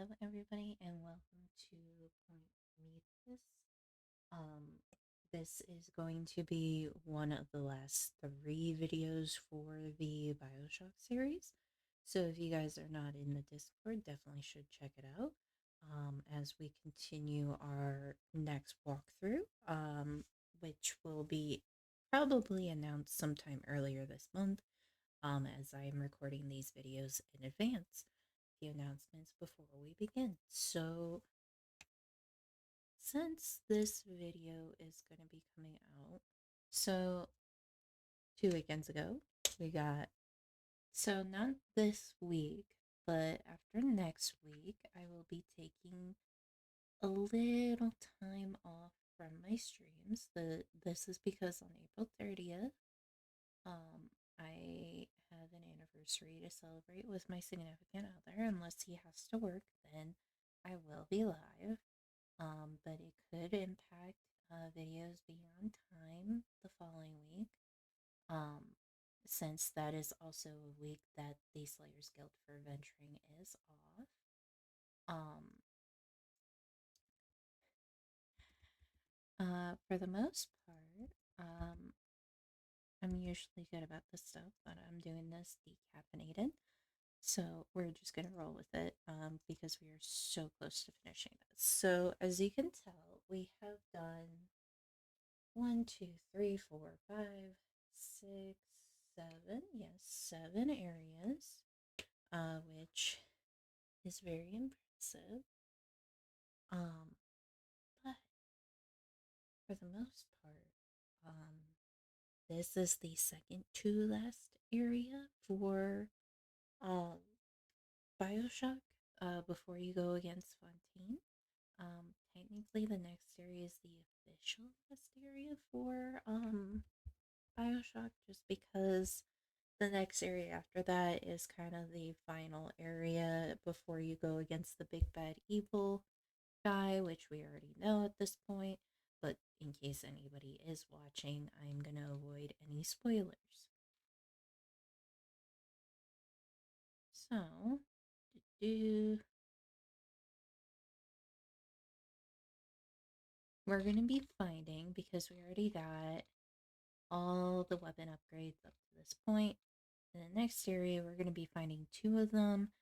Hello, everybody, and welcome to Point Prometheus. Um, this is going to be one of the last three videos for the Bioshock series. So if you guys are not in the Discord, definitely should check it out as we continue our next walkthrough, which will be probably announced sometime earlier this month, as I am recording these videos in advance. The announcements before we begin. So, since this video is going to be coming out, so 2 weekends ago, we got, so not this week, but after next week, I will be taking a little time off from my streams. This is because on April 30th, I have an anniversary to celebrate with my significant other. Unless he has to work, then I will be live. But it could impact videos being on time the following week. Um, since that is also a week that the Slayers Guild for Venturing is off. Um, for the most part, I'm usually good about this stuff, but I'm doing this decaffeinated. So we're just gonna roll with it because we are so close to finishing this. So as you can tell, we have done 1, 2, 3, 4, 5, 6, 7. Yes, 7 areas, which is very impressive. But for the most part, this is the second to last area for um Bioshock. Before you go against Fontaine. Technically, the next area is the official last area for Bioshock, just because the next area after that is kind of the final area before you go against the big bad evil guy, which we already know at this point. But in case anybody is watching, I'm gonna avoid any spoilers. So, we're gonna be finding, because we already got all the weapon upgrades up to this point. In the next area, we're going to be finding 2 of them.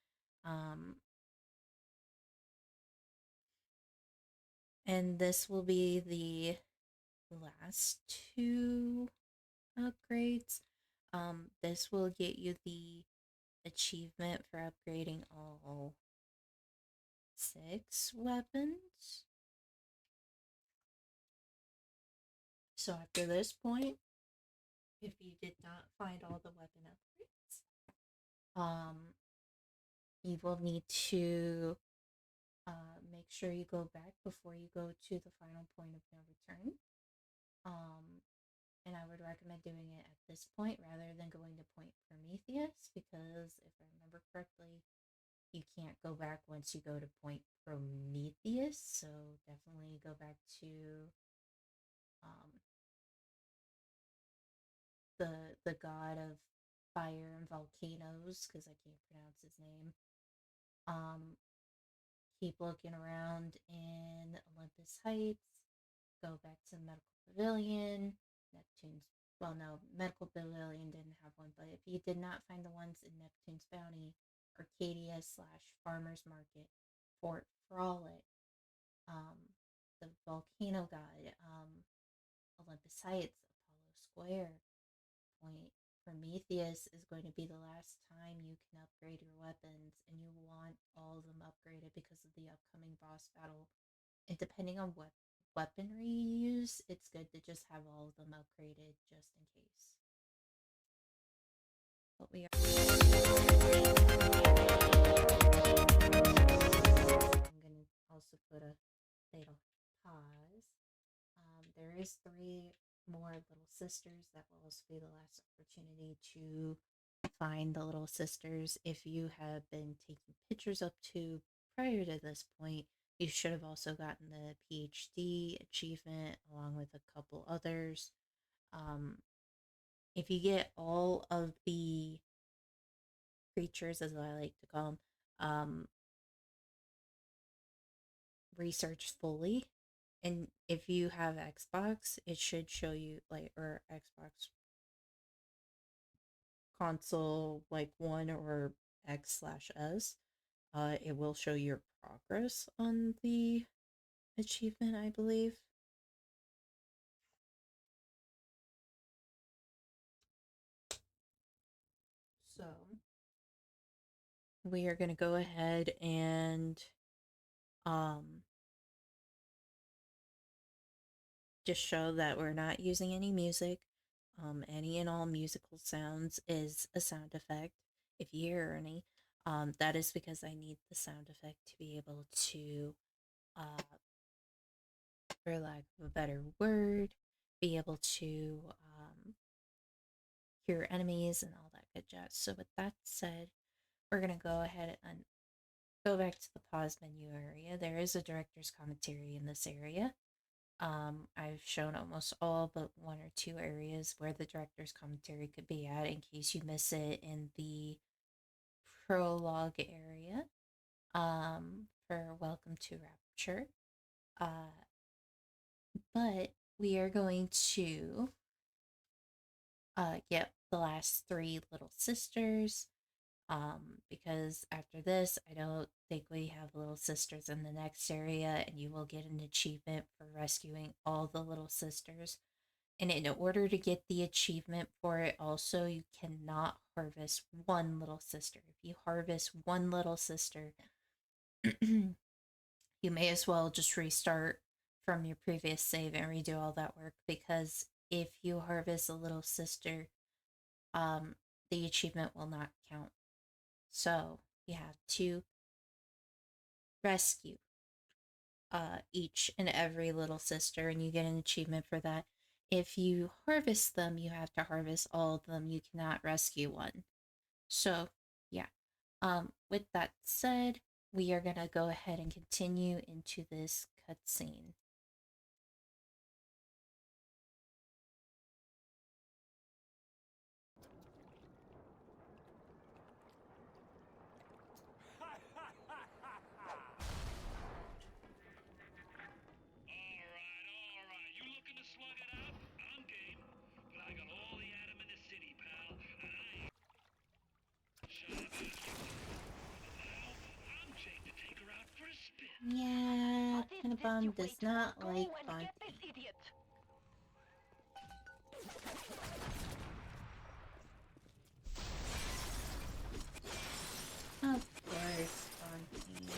And this will be the last 2 upgrades. This will get you the achievement for upgrading all 6 weapons. So after this point, if you did not find all the weapon upgrades, you will need to make sure you go back before you go to the final point of no return. And I would recommend doing it at this point rather than going to Point Prometheus, because if I remember correctly, you can't go back once you go to Point Prometheus. So definitely go back to um, the god of fire and volcanoes, because I can't pronounce his name. Keep looking around in Olympus Heights. Go back to Medical Pavilion. Neptune's, well, no, Medical Pavilion didn't have one, but if you did not find the ones in Neptune's Bounty, Arcadia / Farmer's Market, Fort Frolic, the Volcano Guide, Olympus Heights, Apollo Square, Point Prometheus is going to be the last time you can upgrade your weapons, and you want all of them upgraded because of the upcoming boss battle. And depending on what weaponry you use, it's good to just have all of them upgraded just in case. But we are. I'm going to also put a little pause. There is 3 more little sisters. That will also be the last opportunity to find the little sisters. If you have been taking pictures up to prior to this point, you should have also gotten the PhD achievement along with a couple others. If you get all of the creatures, as I like to call them, researched fully. And if you have Xbox, it should show you like, or Xbox console like one or X/S. It will show your progress on the achievement, I believe. So we are going to go ahead and um just show that we're not using any music. Any and all musical sounds is a sound effect. If you hear any, that is because I need the sound effect to be able to, for lack of a better word, be able to hear enemies and all that good jazz. So with that said, we're going to go ahead and go back to the pause menu area. There is a director's commentary in this area. I've shown almost all but one or two areas where the director's commentary could be at in case you miss it in the prologue area for Welcome to Rapture. But we are going to get the last three little sisters. Because after this, I don't think we have little sisters in the next area, and you will get an achievement for rescuing all the little sisters. And in order to get the achievement for it, also, you cannot harvest one little sister. If you harvest one little sister, you may as well just restart from your previous save and redo all that work, because if you harvest a little sister, the achievement will not count. So you have to rescue each and every little sister, and you get an achievement for that. If you harvest them, you have to harvest all of them. You cannot rescue one. So, yeah. With that said, we are going to go ahead and continue into this cutscene. Yeah, Cinnabon does not like Fontaine. Of course, Fontaine.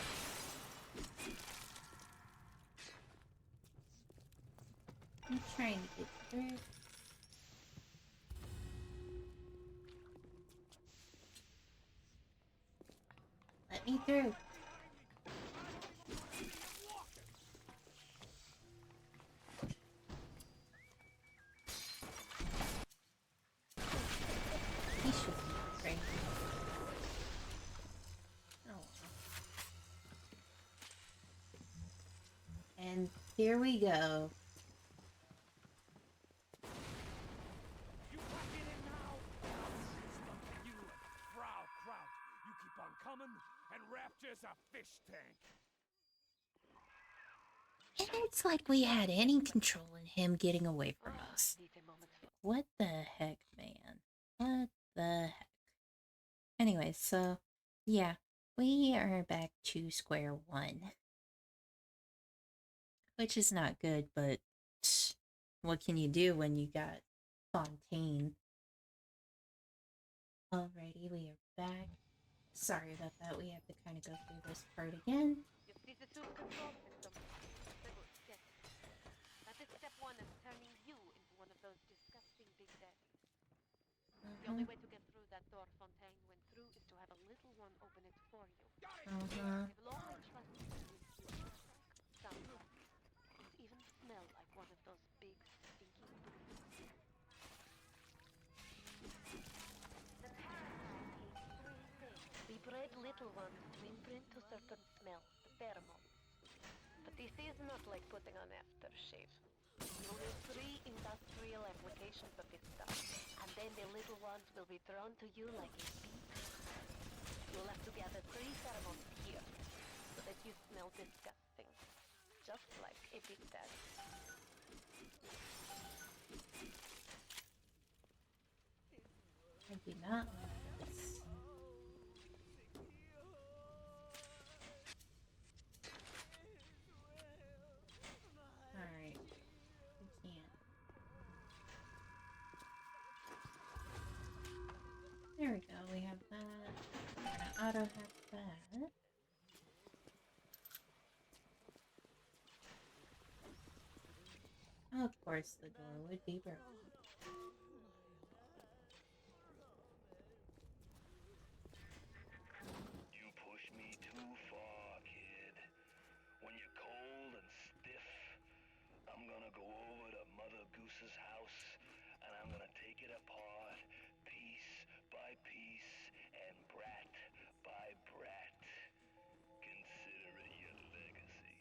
I'm trying to get through. Let me through. He should be right. Oh. And here we go. You back in it now? You and Frau Kraut. You keep on coming, and Rapture's a fish tank. And it's like we had any control in him getting away from us. What the heck, man? What the heck? Anyway, so, yeah, we are back to square one. Which is not good, but what can you do when you got Fontaine? Alrighty, we are back. Sorry about that, we have to kind of go through this part again. You see the suit control system? Good, yes. That is step one of turning you into one of those disgusting big daddies. The only way to get through that door Fontaine went through is to have a little one open it for you. They will only trust you if you sound like, and even smell like one of those big stinking breeds. The parasite eats three things. We bred little ones to imprint to certain smells, the pheromones. But this is not like putting on aftershave. You'll use 3 industrial applications of this stuff, and then the little ones will be drawn to you like a bee. You'll have to gather 3 pheromones here, so that you smell disgusting. just like a big daddy. I do not like this. Alright. We can't. There we go. We have that. We're gonna auto hack that. Of course, the door would be broken. You push me too far, kid. When you're cold and stiff, I'm gonna go over to Mother Goose's house and I'm gonna take it apart, piece by piece and brat by brat. Consider it your legacy.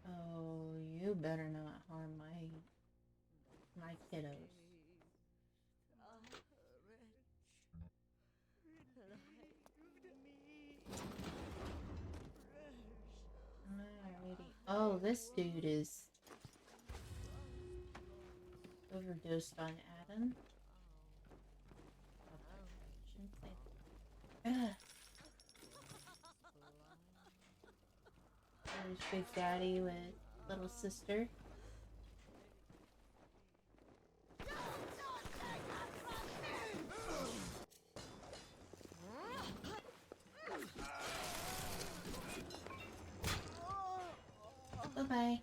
Oh, you better not harm my kiddos. Alrighty. Oh, this dude is overdosed on Adam. Shouldn't say that. There's Big Daddy with little sister. Bye-bye.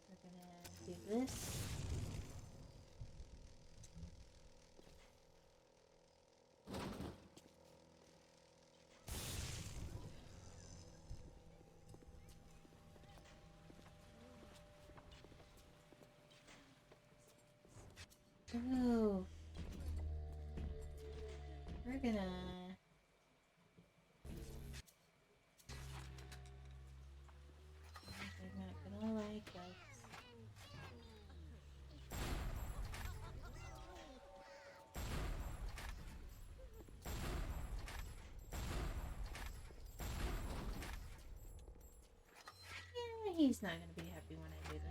We're gonna do this. Ooh. We're gonna... They're not gonna like us. Yeah, he's not gonna be happy when I do this.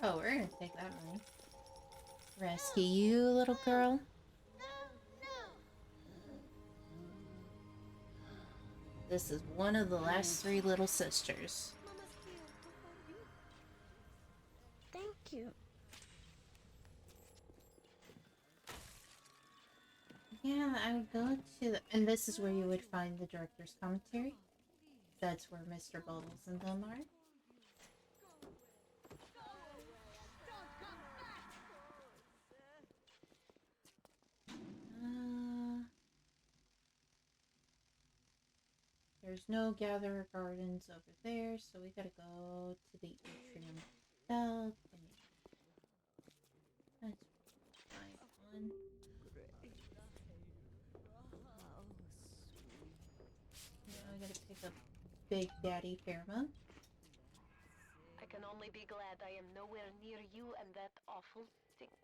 Oh, we're gonna take that one. Rescue you, little girl. This is one of the last 3 little sisters. Thank you. Yeah, I would go to the... And this is where you would find the director's commentary. That's where Mr. Bubbles and them are. There's no Gatherer Gardens over there, so we gotta go to the atrium balcony. That's my one. Now I gotta pick up Big Daddy Pheromone. I can only be glad I am nowhere near you and that awful stink.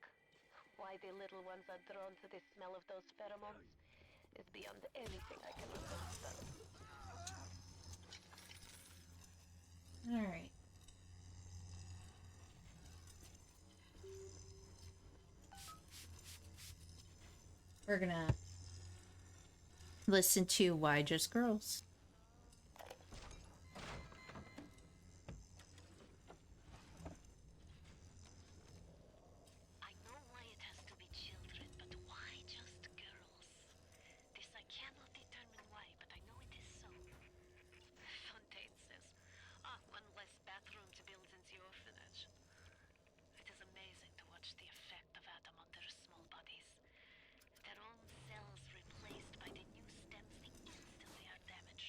Why the little ones are drawn to the smell of those pheromones is beyond anything I can understand. Alright. We're gonna listen to Why Just Girls. I know why it has to be children, but why just girls? This I cannot determine why, but I know it is so. Fontaine says, one less bathroom to build in the orphanage. It is amazing to watch the effect of Adam on their small bodies. Their own cells replaced by the new stems the instant they are damaged.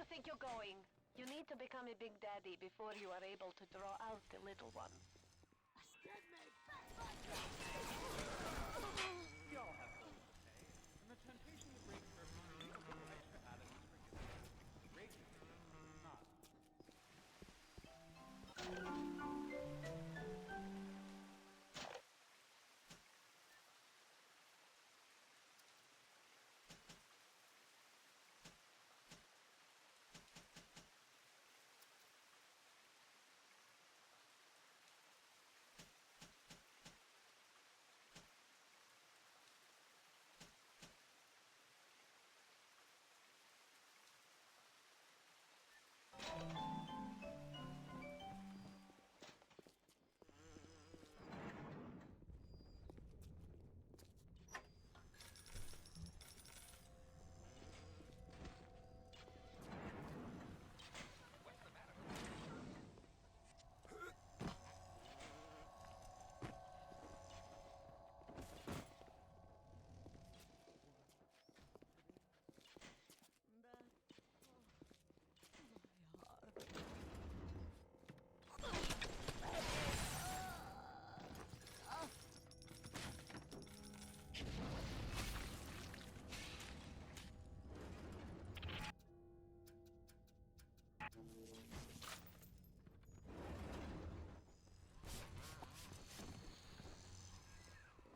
do you think you're going? You need to become a big daddy before you are able to draw out the little ones. We all have bills to pay, and the temptation to break surface can be a little extra added to breaking it, not.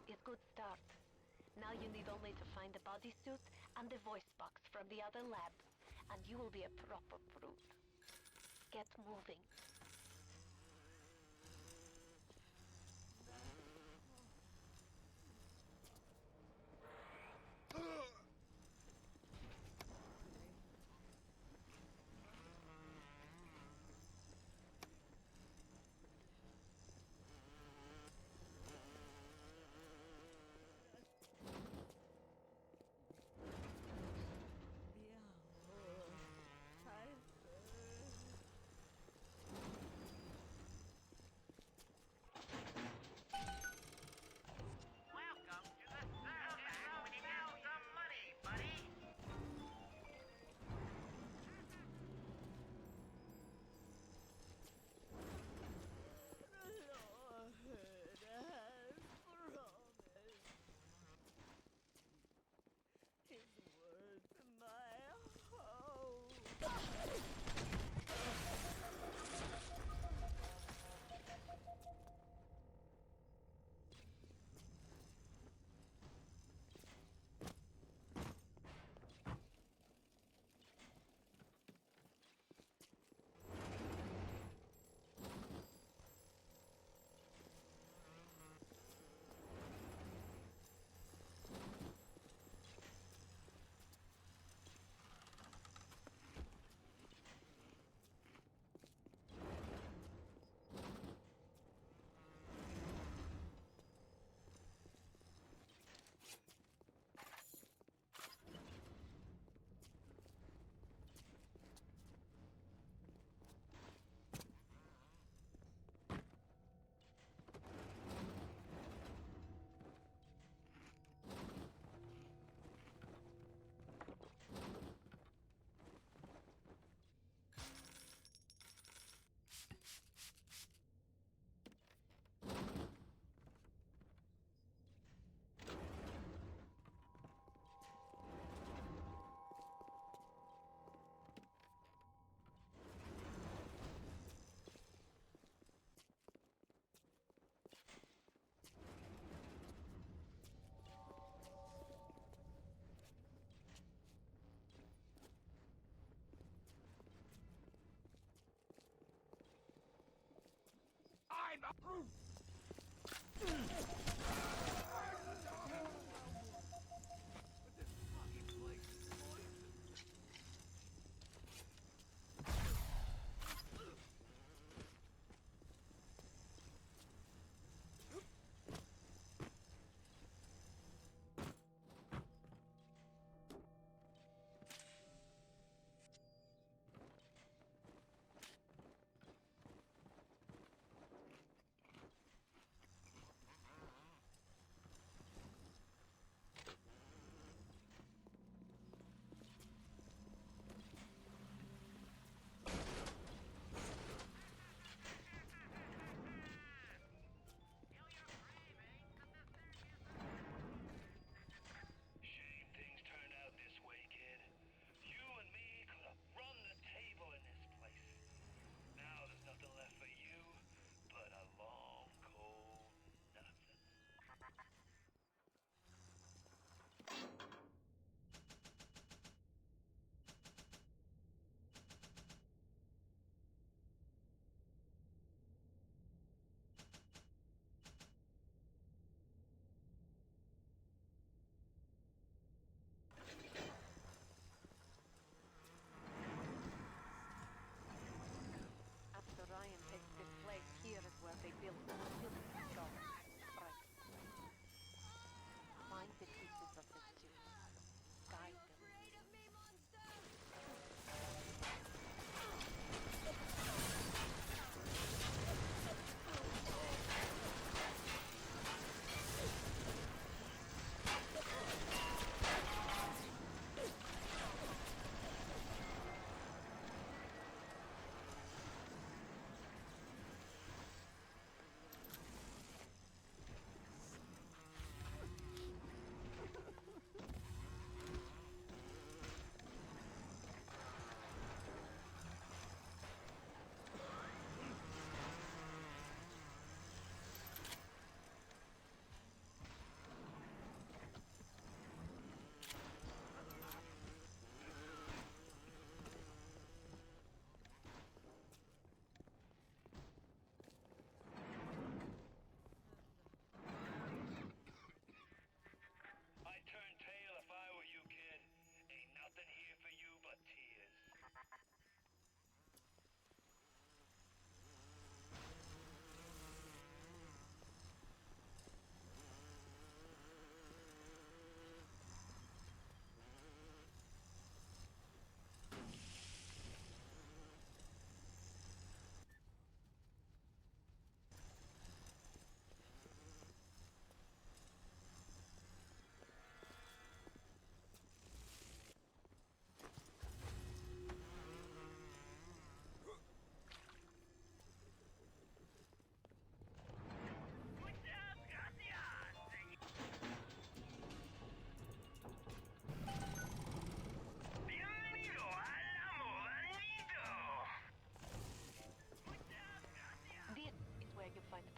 A good start. Now you need only to find the bodysuit and the voice box from the other lab, and you will be a proper brute. Get moving. Welcome to the circus. Now some money, buddy. I'm a brute! But this fucking place is poison.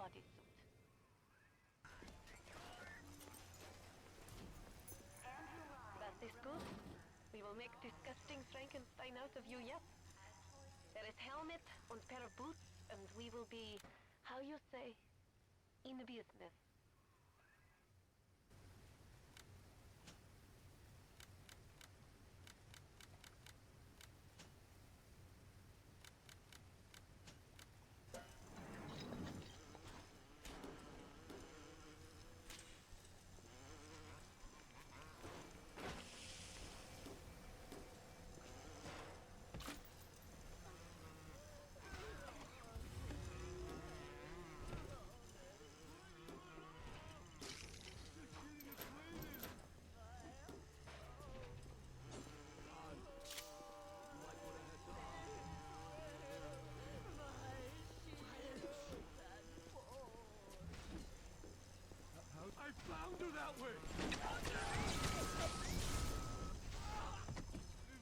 bodysuit. That is good. We will make disgusting Frankenstein out of you yet. There is helmet and pair of boots, and we will be, how you say, in business. I found her that way!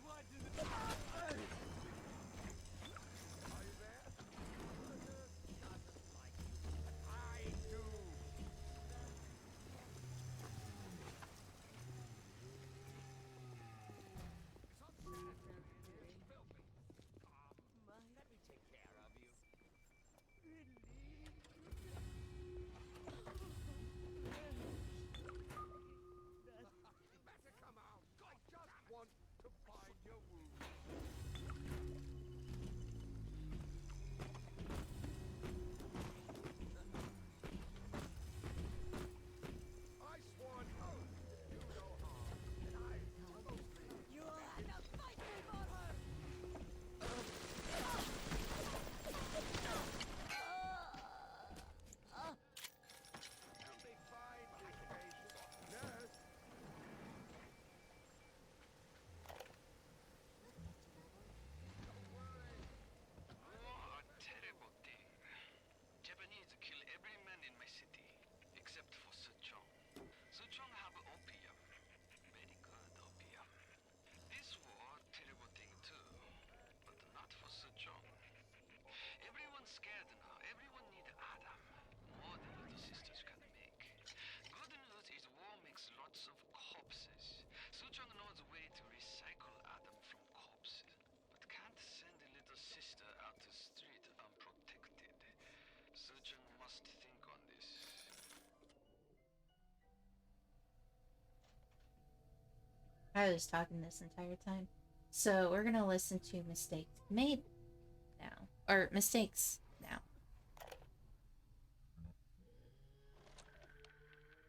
What is it? Hey! Are you there? Doesn't like you. I do! Some sanitary in here is filthy. Let me take care of you. You better come out. I just want to find your wound. I sworn oath to do no harm, and I mostly. You'll have to fight me for her! You'll be fine, Miss Patient. Nurse. Don't worry. War a terrible thing. Japanese kill every man in my city, except for Sejong. Sejong have opium. Very good opium. This war, terrible thing too, but not for Sejong. Everyone's scared now. Everyone need Adam. More than little sisters can make. Good news is war makes lots of corpses. Sejong knows a way to recycle Adam from corpses, but can't send a little sister out to street unprotected. Surgeon must think on this. I was talking this entire time. So we're gonna listen to mistakes made now. Or mistakes now.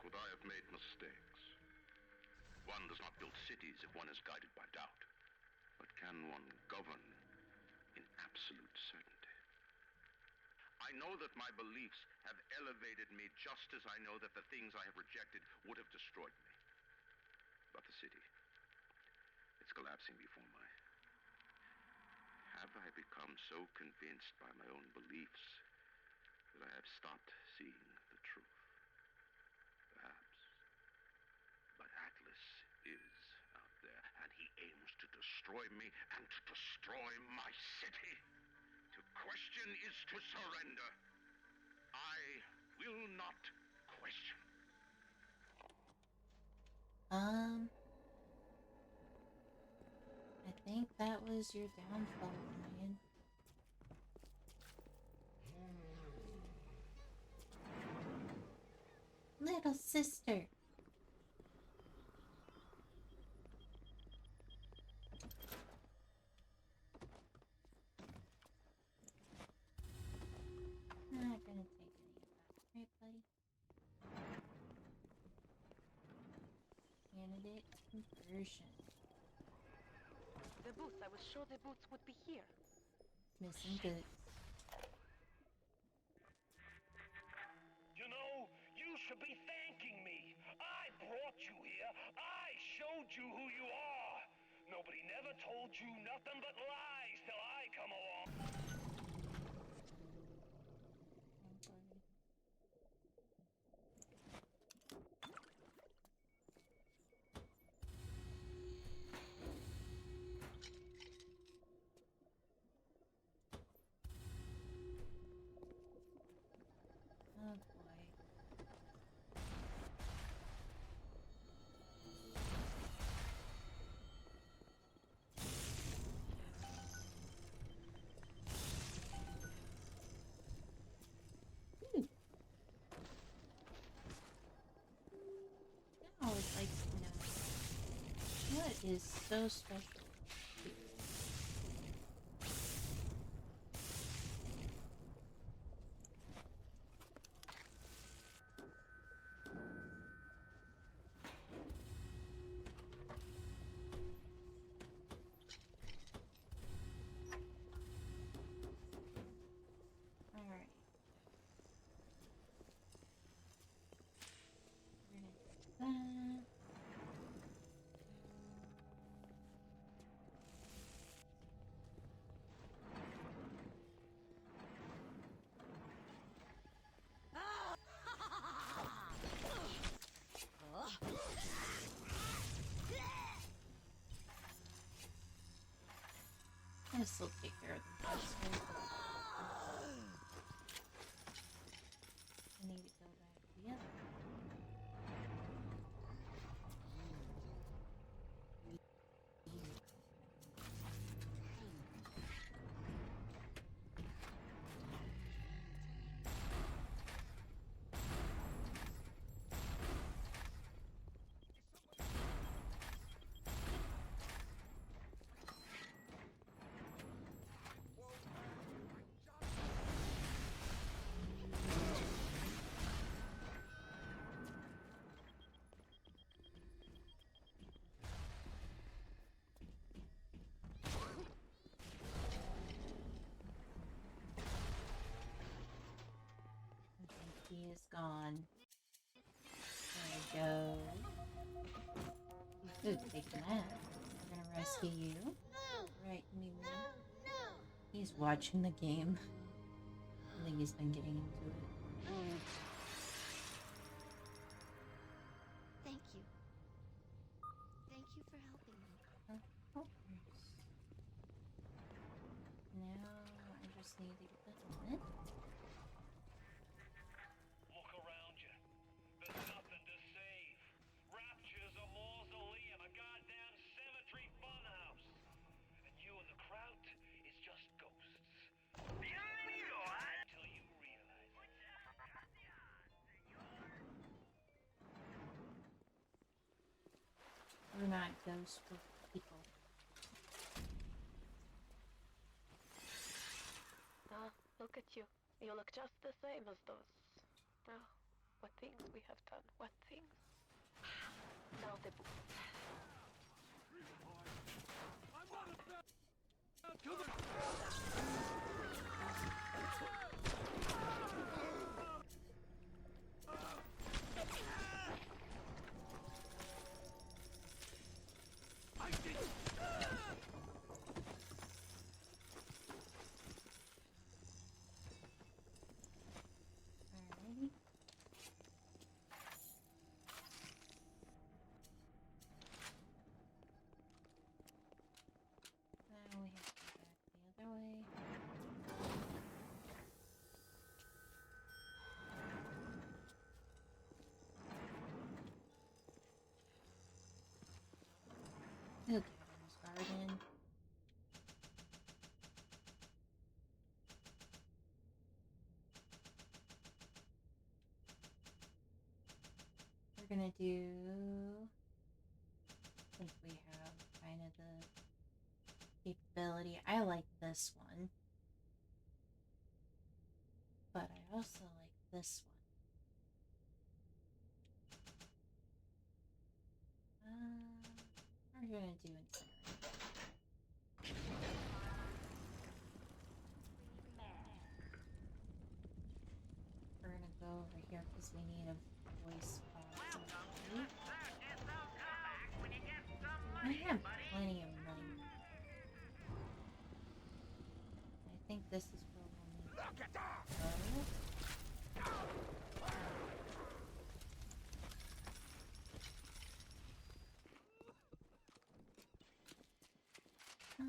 Could I have made mistakes? One does not build cities if one is guided by doubt. But can one govern in absolute certainty? I know that my beliefs have elevated me just as I know that the things I have rejected would have destroyed me. But the city, it's collapsing before my... Have I become so convinced by my own beliefs that I have stopped seeing the truth? Perhaps. But Atlas is out there, and he aims to destroy me and to destroy my city. To question is to surrender. I will not question. I think that was your downfall, Ryan. Little sister. Not gonna take any of that, right, buddy? Candidate conversion. The boots, I was sure the boots would be here. Missing goods. You know, you should be thanking me. I brought you here. I showed you who you are. Nobody never told you nothing but lies till I come along. Oh, buddy. is so special. Alright. We're gonna do that. This will take care of the first one. I need to go back to the other one. He is gone. There we go. Good, take a nap. We're gonna rescue you. Right, me. He's watching the game. I think he's been getting into it. Thank you. Thank you for helping me. Of course. Now I just need to get the helmet. Look around you. There's nothing to save. Rapture's a mausoleum, a goddamn cemetery funhouse. And you and the crowd is just ghosts. Until you realize it. We're not ghosts, we're people. Ah, look at you. You look just the same as those. Oh, what things we have done. What things. Now the book. I'm not about to I did. Alrighty. Now we have to go back the other way. Look at his garden. We're gonna do, since we have kind of the capability, I like this one, but I also like this one. We're gonna do incinerate. We're gonna go over here because we need a voice box. I have plenty of money. I think this is where we'll need to go. Ah.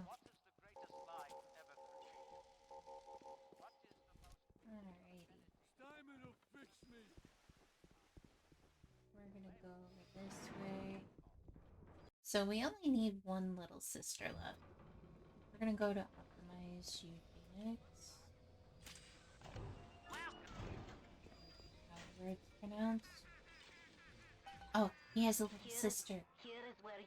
What is the greatest lie ever created? What is the most... Alrighty. Simon will fix me. We're gonna go over this way. So we only need one little sister left. We're gonna go to optimize Eugenics. However it's pronounced. Oh, he has a little sister. Here is where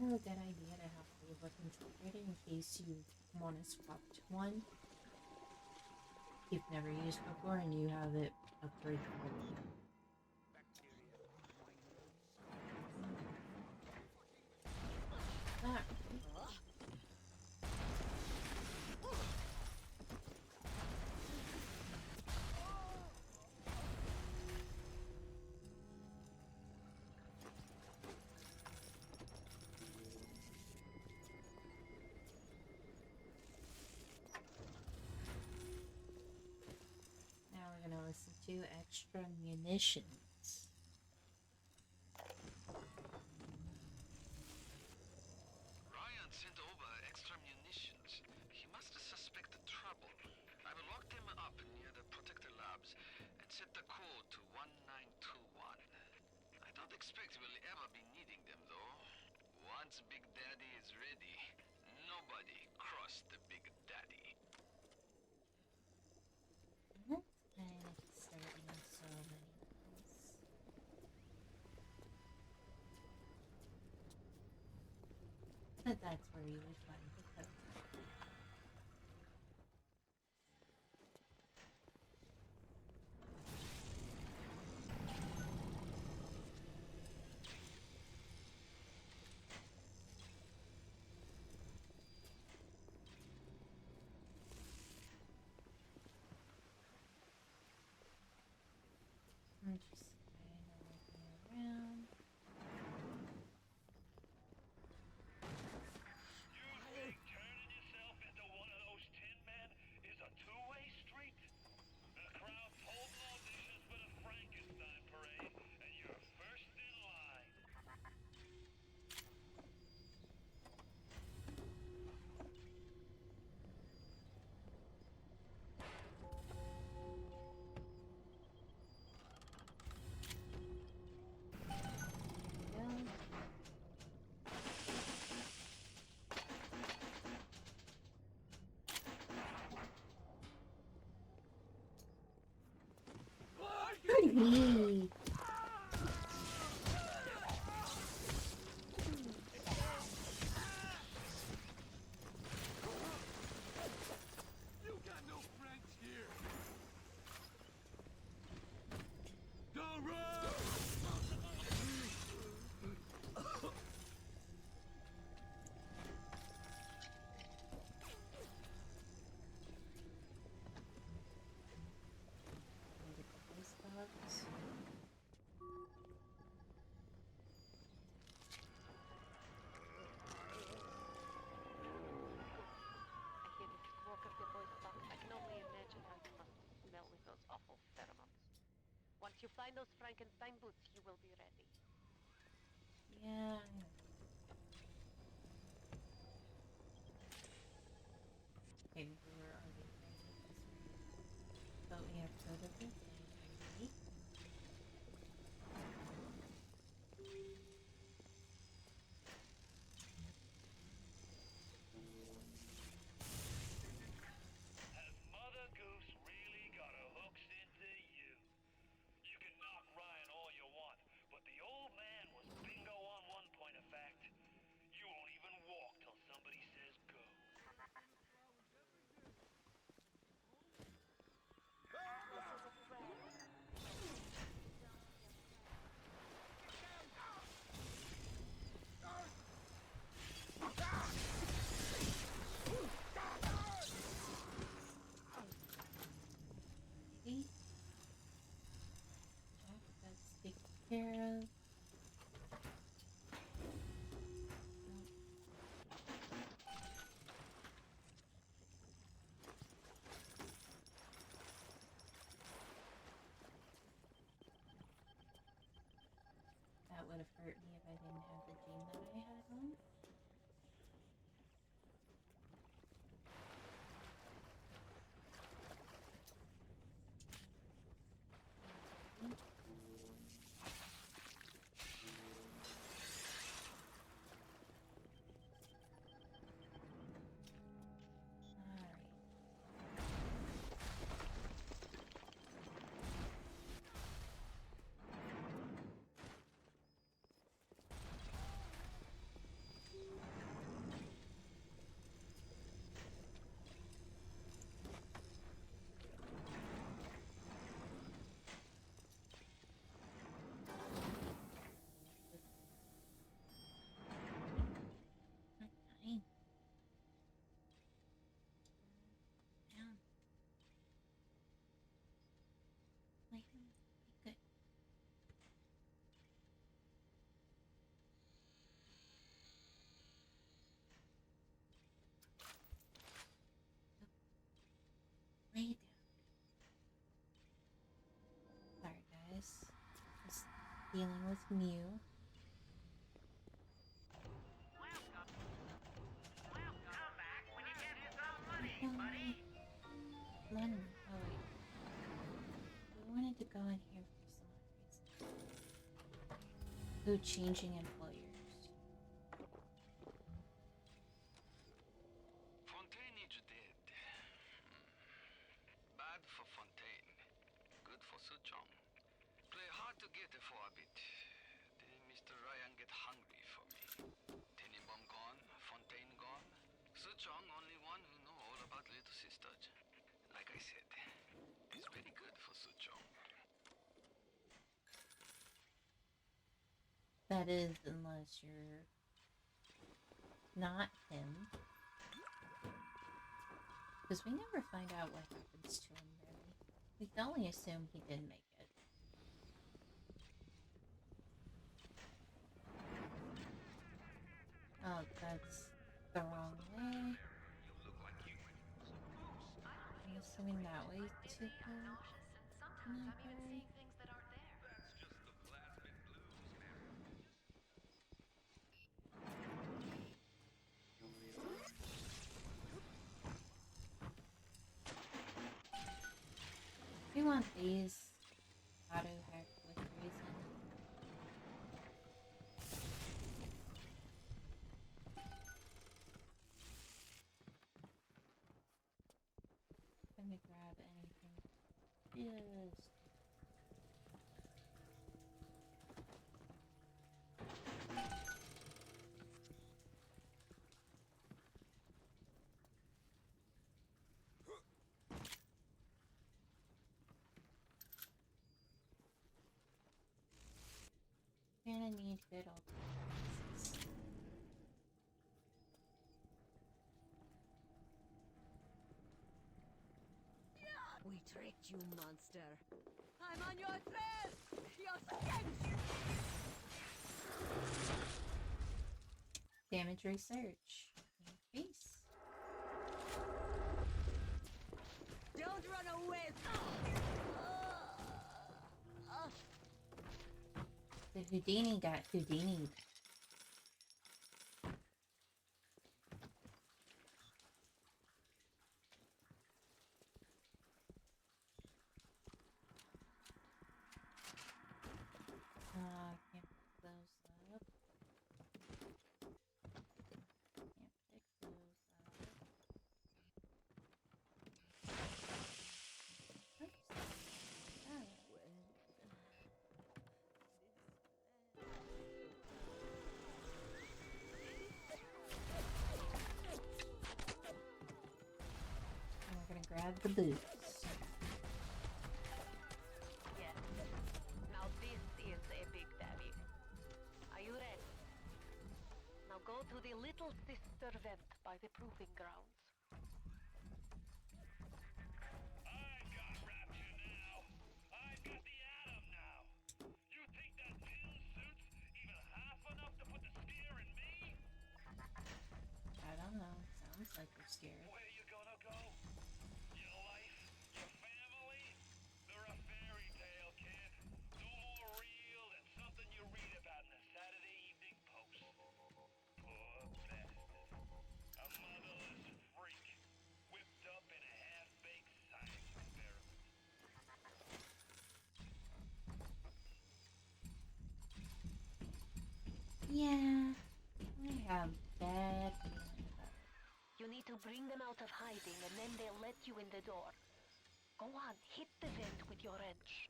kind of a good idea to have a weapons upgrader in case you want to swap to one you've never used before and you have it upgrade fully. Ah. Now we're gonna listen to Extra Munitions. Ryan sent over extra munitions. He must have suspected trouble. I will lock them up near the protector labs and set the code to 1921. I don't expect we'll ever be needing them, though. Once Big Daddy is ready, nobody cross the Big Daddy. And it's starting so many levels. But that's where you would find the code. I'm just kind of looking around. You think turning yourself into one of those tin men is a two-way street? The crowd's holding auditions for the Frankenstein parade, and you're first in line. Pretty. You got no friends here. Don't run! Ice bugs. I hear the squawk of your boy's buck. I can only imagine how you must smell with those awful pheromones. Once you find those Frankenstein boots, you will be ready. Yeah. Okay, we're already ready because but we have code of the day already. Has Mother Goose really got her hooks into you? You can knock Ryan all you want, but the old man was bingo on one point of fact. You won't even walk till somebody says go. Okay. That's taken care of. That would have hurt me if I didn't have the gene that I had on. dealing with Mew. Money. Oh wait. We wanted to go in here for some reason. Ooh, changing employers. Fontaine is dead. Bad for Fontaine. Good for Suchong. Play hard to get for a bit. Then Mr. Ryan get hungry for me. Tenenbaum gone, Fontaine gone. Suchong only one who know all about little sisters. Like I said, it's very good for Suchong. That is, unless you're not him. Because we never find out what happens to him, really. We can only assume he did make it. Oh, that's the wrong way. I'm assuming that way to go. Sometimes I'm even seeing things that aren't there. We want these auto hack with reason. Gonna grab anything. Yes. Gonna need good old glasses. We tricked you, monster. I'm on your trail! Your stench! Damage research. Increase. Don't run away! The Houdini got Houdini'd. Can't pick those up. Can't pick those up. Oops. Oh. And we're gonna grab the boots. Yes. Now this is a big daddy. Are you ready? Now go to the Little Sister vent by the proving grounds. I've got Rapture now. I've got the Atom now. You think that pin suit's even half enough to put the scare in me? I don't know. Sounds like you're scared. Where you gonna go? Your life? Your family? They're a fairy tale, kid. No more real than something you read about in the Saturday Evening Post. Poor bastard. A motherless freak. Whipped up in a half-baked science experiment. Yeah. I have bad feeling about it. You need to bring them out of hiding and then they'll let you in the door. Go on, hit the vent with your wrench.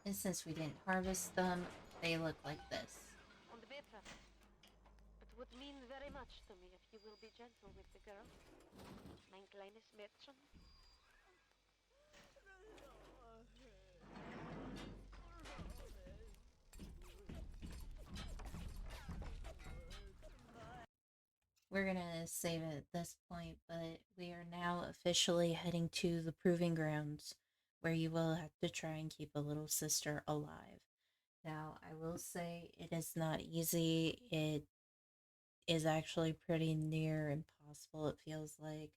And since we didn't harvest them, they look like this. Und bitte. It would mean very much to me if you will be gentle with the girl. Mein kleines Mädchen. We're gonna save it at this point, but we are now officially heading to the proving grounds where you will have to try and keep a little sister alive. Now, I will say it is not easy. It is actually pretty near impossible, it feels like.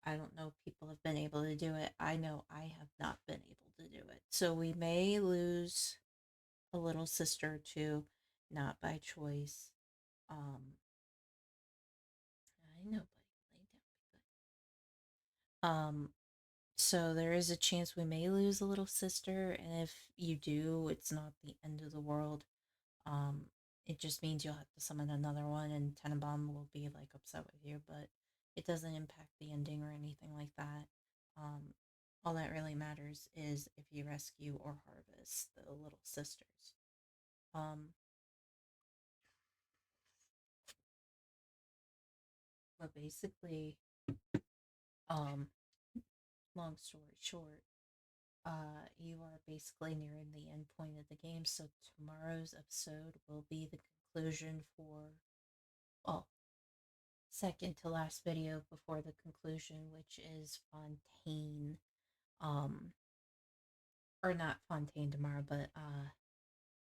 I don't know if people have been able to do it. I know I have not been able to do it. So we may lose a little sister or two, not by choice. I know, buddy, lay down. So there is a chance we may lose a little sister, and if you do, it's not the end of the world. Um, it just means you'll have to summon another one, and Tenenbaum will be like upset with you, but it doesn't impact the ending or anything like that. Um, all that really matters is if you rescue or harvest the little sisters. Um, but basically, um, long story short, you are basically nearing the end point of the game. So tomorrow's episode will be the conclusion for, well, second to last video before the conclusion, which is Fontaine. Um, or not Fontaine tomorrow, but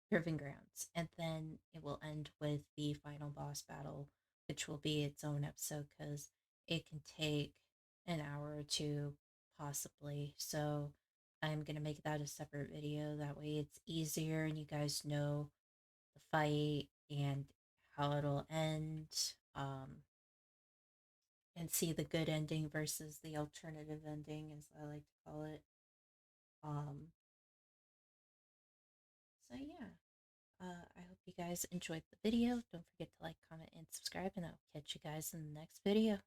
Proving Grounds, and then it will end with the final boss battle, which will be its own episode because it can take an hour or two, possibly. So I'm gonna make that a separate video. That way, it's easier, and you guys know the fight and how it'll end. And see the good ending versus the alternative ending, as I like to call it. Um, so yeah. I hope you guys enjoyed the video. Don't forget to like, comment, and subscribe, and I'll catch you guys in the next video.